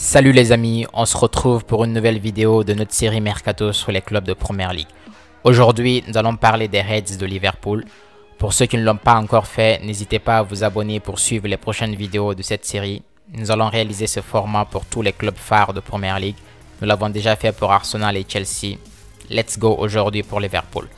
Salut les amis, on se retrouve pour une nouvelle vidéo de notre série Mercato sur les clubs de Première Ligue. Aujourd'hui, nous allons parler des Reds de Liverpool. Pour ceux qui ne l'ont pas encore fait, n'hésitez pas à vous abonner pour suivre les prochaines vidéos de cette série. Nous allons réaliser ce format pour tous les clubs phares de Première Ligue. Nous l'avons déjà fait pour Arsenal et Chelsea. Let's go aujourd'hui pour Liverpool.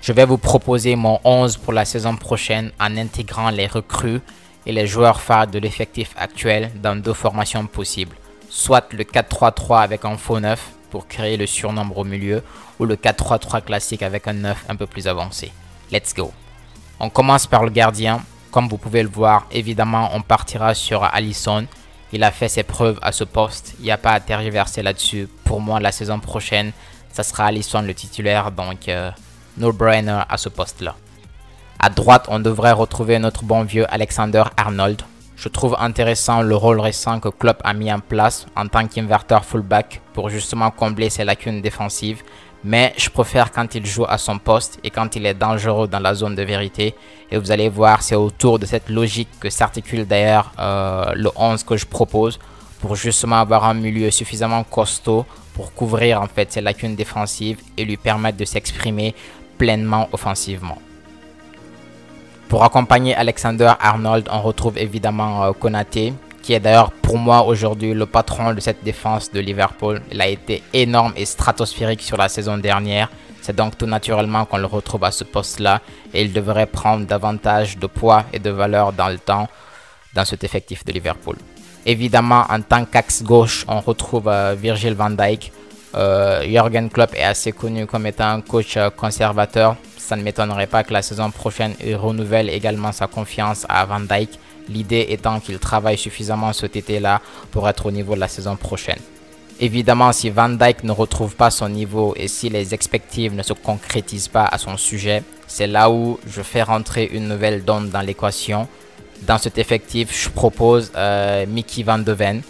Je vais vous proposer mon 11 pour la saison prochaine en intégrant les recrues et les joueurs phares de l'effectif actuel dans deux formations possibles. Soit le 4-3-3 avec un faux 9 pour créer le surnombre au milieu, ou le 4-3-3 classique avec un 9 un peu plus avancé. Let's go. On commence par le gardien. Comme vous pouvez le voir, évidemment, on partira sur Alisson. Il a fait ses preuves à ce poste. Il n'y a pas à tergiverser là-dessus. Pour moi, la saison prochaine, ça sera Alisson le titulaire. Donc, no-brainer à ce poste-là. À droite, on devrait retrouver notre bon vieux Alexander-Arnold. Je trouve intéressant le rôle récent que Klopp a mis en place en tant qu'inverteur fullback pour justement combler ses lacunes défensives. Mais je préfère quand il joue à son poste et quand il est dangereux dans la zone de vérité. Et vous allez voir, c'est autour de cette logique que s'articule d'ailleurs le 11 que je propose. Pour justement avoir un milieu suffisamment costaud pour couvrir en fait ses lacunes défensives et lui permettre de s'exprimer pleinement offensivement. Pour accompagner Alexander-Arnold, on retrouve évidemment Konaté, qui est d'ailleurs pour moi aujourd'hui le patron de cette défense de Liverpool. Il a été énorme et stratosphérique sur la saison dernière. C'est donc tout naturellement qu'on le retrouve à ce poste-là et il devrait prendre davantage de poids et de valeur dans le temps dans cet effectif de Liverpool. Évidemment, en tant qu'axe gauche, on retrouve Virgil van Dijk. Jürgen Klopp est assez connu comme étant un coach conservateur. Ça ne m'étonnerait pas que la saison prochaine il renouvelle également sa confiance à Van Dijk. L'idée étant qu'il travaille suffisamment cet été-là pour être au niveau de la saison prochaine. Évidemment, si Van Dijk ne retrouve pas son niveau et si les expectatives ne se concrétisent pas à son sujet, c'est là où je fais rentrer une nouvelle donne dans l'équation. Dans cet effectif, je propose Mickey Van de Ven.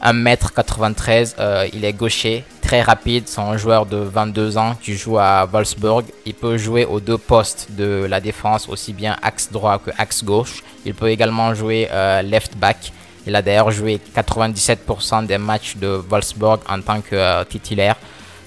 1m93, il est gaucher, très rapide, c'est un joueur de 22 ans qui joue à Wolfsburg. Il peut jouer aux deux postes de la défense, aussi bien axe droit que axe gauche. Il peut également jouer left back. Il a d'ailleurs joué 97% des matchs de Wolfsburg en tant que titulaire.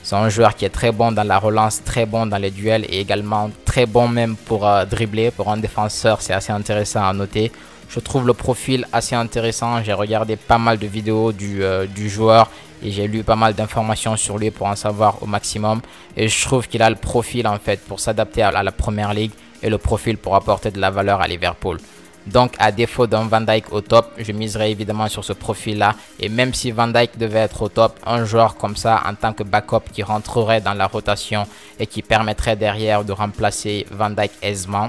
C'est un joueur qui est très bon dans la relance, très bon dans les duels et également très bon même pour dribbler. Pour un défenseur, c'est assez intéressant à noter. Je trouve le profil assez intéressant. J'ai regardé pas mal de vidéos du joueur et j'ai lu pas mal d'informations sur lui pour en savoir au maximum. Et je trouve qu'il a le profil en fait pour s'adapter à la Première Ligue et le profil pour apporter de la valeur à Liverpool. Donc à défaut d'un Van Dijk au top, je miserai évidemment sur ce profil-là. Et même si Van Dijk devait être au top, un joueur comme ça en tant que backup qui rentrerait dans la rotation et qui permettrait derrière de remplacer Van Dijk aisément,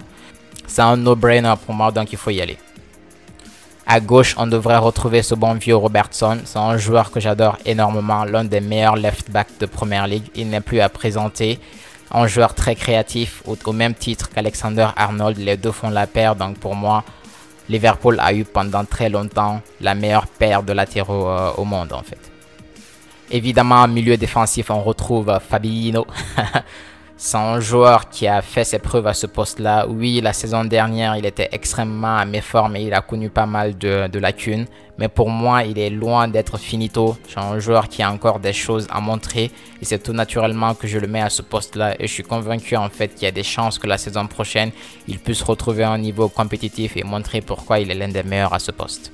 c'est un no-brainer pour moi, donc il faut y aller. À gauche, on devrait retrouver ce bon vieux Robertson. C'est un joueur que j'adore énormément, l'un des meilleurs left-back de Première Ligue. Il n'est plus à présenter. Un joueur très créatif, au même titre qu'Alexander-Arnold. Les deux font la paire, donc pour moi, Liverpool a eu pendant très longtemps la meilleure paire de latéraux au monde en fait. Évidemment, en milieu défensif, on retrouve Fabinho. C'est un joueur qui a fait ses preuves à ce poste-là. Oui, la saison dernière, il était extrêmement à méforme et il a connu pas mal de lacunes. Mais pour moi, il est loin d'être finito. C'est un joueur qui a encore des choses à montrer. Et c'est tout naturellement que je le mets à ce poste-là. Et je suis convaincu en fait qu'il y a des chances que la saison prochaine, il puisse retrouver un niveau compétitif et montrer pourquoi il est l'un des meilleurs à ce poste.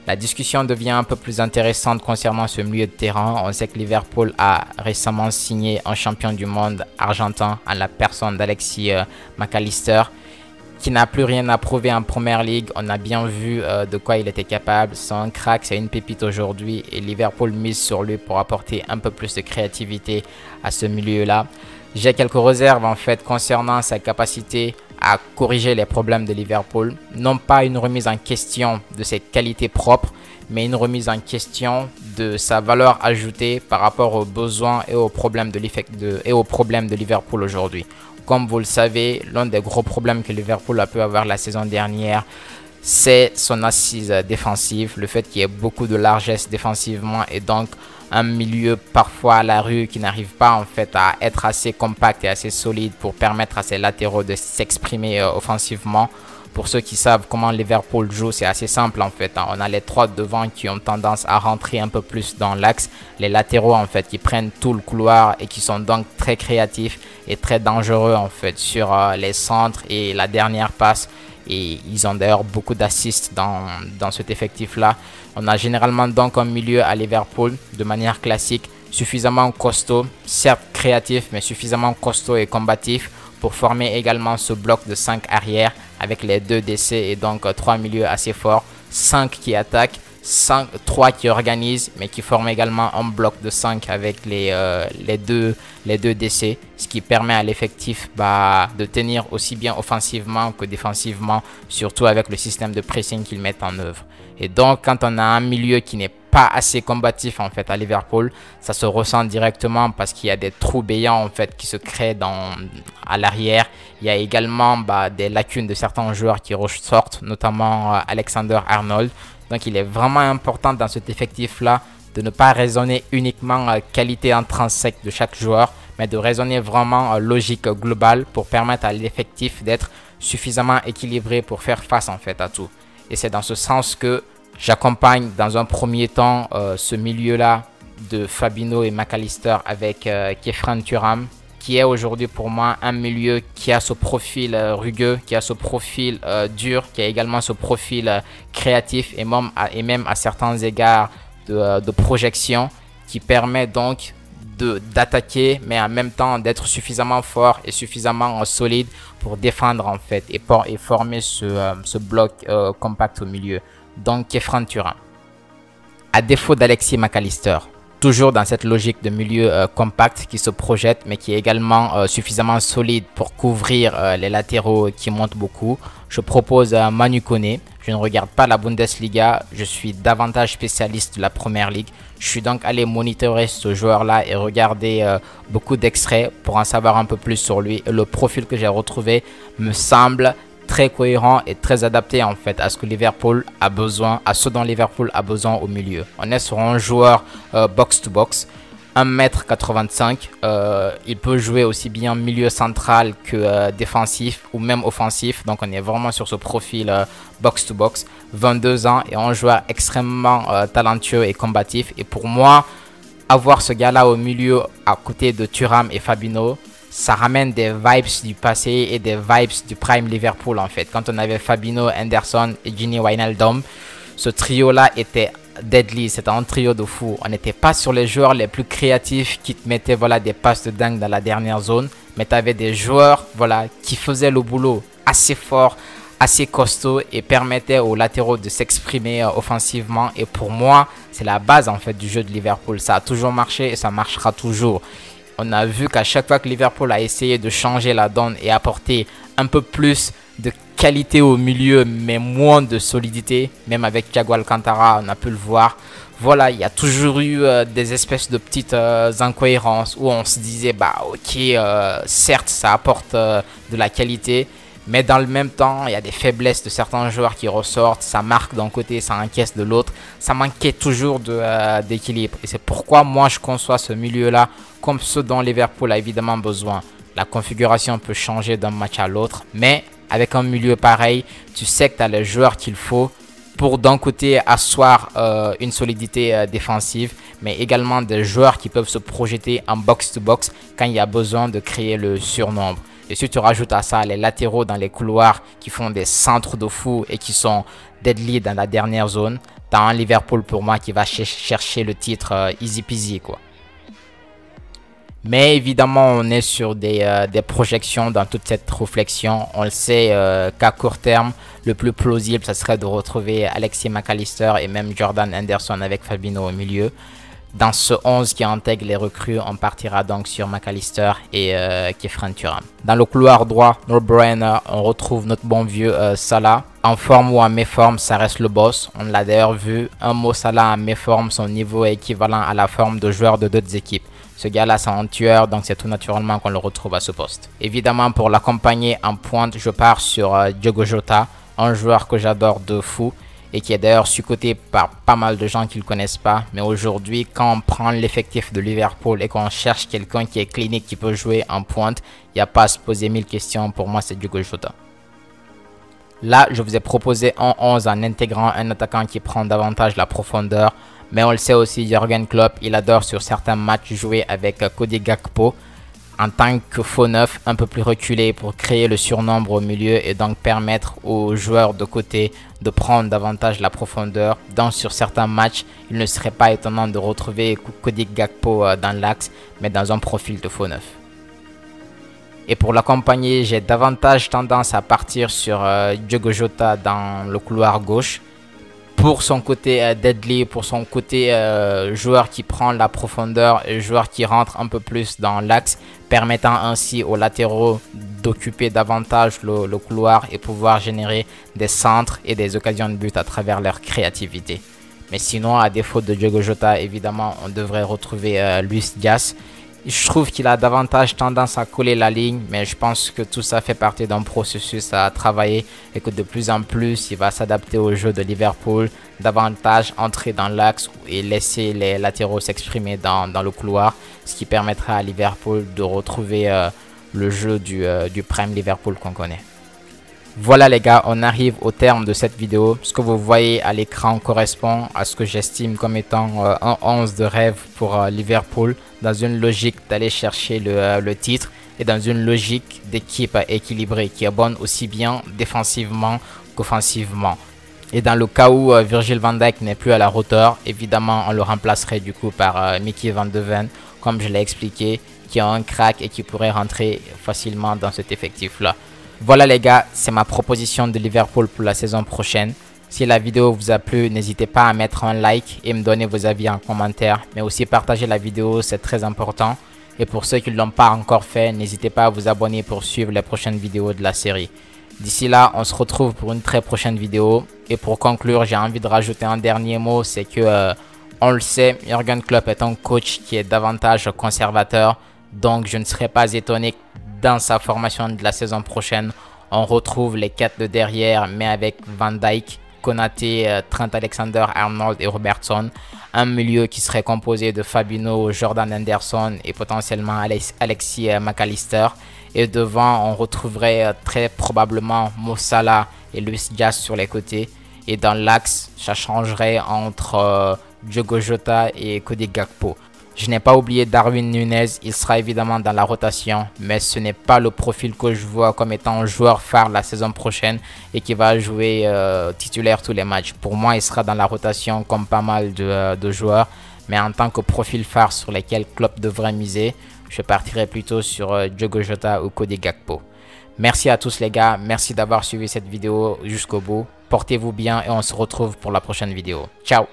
La discussion devient un peu plus intéressante concernant ce milieu de terrain. On sait que Liverpool a récemment signé un champion du monde argentin en la personne d'Alexis McAllister, qui n'a plus rien à prouver en Première Ligue. On a bien vu de quoi il était capable. C'est un crack, c'est une pépite aujourd'hui et Liverpool mise sur lui pour apporter un peu plus de créativité à ce milieu-là. J'ai quelques réserves en fait concernant sa capacité à corriger les problèmes de Liverpool. Non pas une remise en question de ses qualités propres, mais une remise en question de sa valeur ajoutée par rapport aux besoins et aux problèmes de Liverpool aujourd'hui. Comme vous le savez, l'un des gros problèmes que Liverpool a pu avoir la saison dernière, c'est son assise défensive, le fait qu'il y ait beaucoup de largesse défensivement et donc un milieu parfois à la rue qui n'arrive pas en fait à être assez compact et assez solide pour permettre à ses latéraux de s'exprimer offensivement. Pour ceux qui savent comment Liverpool joue, c'est assez simple en fait. On a les trois devant qui ont tendance à rentrer un peu plus dans l'axe. Les latéraux en fait qui prennent tout le couloir et qui sont donc très créatifs et très dangereux en fait sur les centres et la dernière passe. Et ils ont d'ailleurs beaucoup d'assists dans cet effectif-là. On a généralement donc un milieu à Liverpool de manière classique, suffisamment costaud, certes créatif, mais suffisamment costaud et combatif pour former également ce bloc de 5 arrières avec les 2 DC et donc 3 milieux assez forts, 5 qui attaquent, 3 qui organisent, mais qui forment également un bloc de 5 avec les deux DC, ce qui permet à l'effectif de tenir aussi bien offensivement que défensivement, surtout avec le système de pressing qu'ils mettent en œuvre. Et donc, quand on a un milieu qui n'est pas assez combatif en fait à Liverpool, ça se ressent directement parce qu'il y a des trous béants en fait qui se créent à l'arrière. Il y a également des lacunes de certains joueurs qui ressortent, notamment Alexander-Arnold. Donc il est vraiment important dans cet effectif-là de ne pas raisonner uniquement qualité intrinsèque de chaque joueur, mais de raisonner vraiment logique globale pour permettre à l'effectif d'être suffisamment équilibré pour faire face en fait à tout. Et c'est dans ce sens que j'accompagne dans un premier temps ce milieu-là de Fabinho et McAllister avec Khéphren Thuram, qui est aujourd'hui pour moi un milieu qui a ce profil rugueux, qui a ce profil dur, qui a également ce profil créatif et même à certains égards de projection, qui permet donc d'attaquer mais en même temps d'être suffisamment fort et suffisamment solide pour défendre en fait et former ce bloc compact au milieu. Donc Khéphren Thuram. À défaut d'Alexis McAllister, toujours dans cette logique de milieu compact qui se projette mais qui est également suffisamment solide pour couvrir les latéraux qui montent beaucoup, je propose Manu Koné. Je ne regarde pas la Bundesliga, je suis davantage spécialiste de la Première Ligue. Je suis donc allé monitorer ce joueur-là et regarder beaucoup d'extraits pour en savoir un peu plus sur lui. Et le profil que j'ai retrouvé me semble très cohérent et très adapté en fait à ce que Liverpool a besoin, à ce dont Liverpool a besoin au milieu. On est sur un joueur box-to-box, 1m85, il peut jouer aussi bien milieu central que défensif ou même offensif, donc on est vraiment sur ce profil box-to-box, 22 ans et un joueur extrêmement talentueux et combatif. Et pour moi, avoir ce gars-là au milieu à côté de Thuram et Fabinho, ça ramène des vibes du passé et des vibes du prime Liverpool en fait. Quand on avait Fabinho, Henderson et Gini Wijnaldum, ce trio-là était deadly, c'était un trio de fou. On n'était pas sur les joueurs les plus créatifs qui te mettaient des passes de dingue dans la dernière zone, mais tu avais des joueurs qui faisaient le boulot assez fort, assez costaud et permettaient aux latéraux de s'exprimer offensivement. Et pour moi, c'est la base en fait du jeu de Liverpool. Ça a toujours marché et ça marchera toujours. On a vu qu'à chaque fois que Liverpool a essayé de changer la donne et apporter un peu plus de qualité au milieu, mais moins de solidité, même avec Thiago Alcantara, on a pu le voir. Voilà, il y a toujours eu des espèces de petites incohérences où on se disait, ok, certes, ça apporte de la qualité, mais dans le même temps, il y a des faiblesses de certains joueurs qui ressortent. Ça marque d'un côté, ça encaisse de l'autre. Ça manquait toujours d'équilibre. Et c'est pourquoi moi, je conçois ce milieu-là comme ce dont Liverpool a évidemment besoin. La configuration peut changer d'un match à l'autre, mais avec un milieu pareil, tu sais que tu as les joueurs qu'il faut pour d'un côté asseoir une solidité défensive, mais également des joueurs qui peuvent se projeter en box-to-box quand il y a besoin de créer le surnombre. Et si tu rajoutes à ça les latéraux dans les couloirs qui font des centres de fou et qui sont deadly dans la dernière zone, tu as un Liverpool pour moi qui va chercher le titre easy peasy quoi. Mais évidemment, on est sur des projections dans toute cette réflexion. On le sait qu'à court terme, le plus plausible, ça serait de retrouver Alexis McAllister et même Jordan Henderson avec Fabinho au milieu. Dans ce 11 qui intègre les recrues, on partira donc sur McAllister et Khéphren Thuram. Dans le couloir droit, no-brainer, on retrouve notre bon vieux Salah. En forme ou en méforme, ça reste le boss. On l'a d'ailleurs vu, un Mo Salah en méforme, son niveau est équivalent à la forme de joueur de d'autres équipes. Ce gars-là, c'est un tueur, donc c'est tout naturellement qu'on le retrouve à ce poste. Évidemment, pour l'accompagner en pointe, je pars sur Diogo Jota, un joueur que j'adore de fou et qui est d'ailleurs sous-coté par pas mal de gens qui ne le connaissent pas. Mais aujourd'hui, quand on prend l'effectif de Liverpool et qu'on cherche quelqu'un qui est clinique, qui peut jouer en pointe, il n'y a pas à se poser 1000 questions. Pour moi, c'est Diogo Jota. Là, je vous ai proposé en 11 en intégrant un attaquant qui prend davantage la profondeur. Mais on le sait aussi, Jürgen Klopp, il adore sur certains matchs jouer avec Cody Gakpo en tant que faux neuf un peu plus reculé pour créer le surnombre au milieu et donc permettre aux joueurs de côté de prendre davantage la profondeur. Donc sur certains matchs, il ne serait pas étonnant de retrouver Cody Gakpo dans l'axe, mais dans un profil de faux neuf. Et pour l'accompagner, j'ai davantage tendance à partir sur Diogo Jota dans le couloir gauche. Pour son côté deadly, pour son côté joueur qui prend la profondeur et joueur qui rentre un peu plus dans l'axe, permettant ainsi aux latéraux d'occuper davantage le couloir et pouvoir générer des centres et des occasions de but à travers leur créativité. Mais sinon, à défaut de Diogo Jota, évidemment, on devrait retrouver Luis Diaz. Je trouve qu'il a davantage tendance à coller la ligne, mais je pense que tout ça fait partie d'un processus à travailler et que de plus en plus, il va s'adapter au jeu de Liverpool, davantage entrer dans l'axe et laisser les latéraux s'exprimer dans le couloir, ce qui permettra à Liverpool de retrouver le jeu du prime Liverpool qu'on connaît. Voilà les gars, on arrive au terme de cette vidéo. Ce que vous voyez à l'écran correspond à ce que j'estime comme étant un 11 de rêve pour Liverpool, dans une logique d'aller chercher le titre et dans une logique d'équipe équilibrée qui est bonne aussi bien défensivement qu'offensivement. Et dans le cas où Virgil van Dijk n'est plus à la hauteur, évidemment on le remplacerait du coup par Mickey van de Ven, comme je l'ai expliqué, qui a un crack et qui pourrait rentrer facilement dans cet effectif là. Voilà les gars, c'est ma proposition de Liverpool pour la saison prochaine. Si la vidéo vous a plu, n'hésitez pas à mettre un like et me donner vos avis en commentaire. Mais aussi partager la vidéo, c'est très important. Et pour ceux qui ne l'ont pas encore fait, n'hésitez pas à vous abonner pour suivre les prochaines vidéos de la série. D'ici là, on se retrouve pour une très prochaine vidéo. Et pour conclure, j'ai envie de rajouter un dernier mot, c'est que, on le sait, Jürgen Klopp est un coach qui est davantage conservateur. Donc je ne serais pas étonné dans sa formation de la saison prochaine, on retrouve les 4 de derrière, mais avec Van Dijk, Konaté, Trent Alexander-Arnold et Robertson. Un milieu qui serait composé de Fabinho, Jordan Henderson et potentiellement Alexis McAllister. Et devant, on retrouverait très probablement Mo Salah et Luis Diaz sur les côtés. Et dans l'axe, ça changerait entre Diogo Jota et Cody Gakpo. Je n'ai pas oublié Darwin Nunez, il sera évidemment dans la rotation, mais ce n'est pas le profil que je vois comme étant un joueur phare la saison prochaine et qui va jouer titulaire tous les matchs. Pour moi, il sera dans la rotation comme pas mal de joueurs, mais en tant que profil phare sur lesquels Klopp devrait miser, je partirai plutôt sur Diogo Jota ou Cody Gakpo. Merci à tous les gars, merci d'avoir suivi cette vidéo jusqu'au bout. Portez-vous bien et on se retrouve pour la prochaine vidéo. Ciao!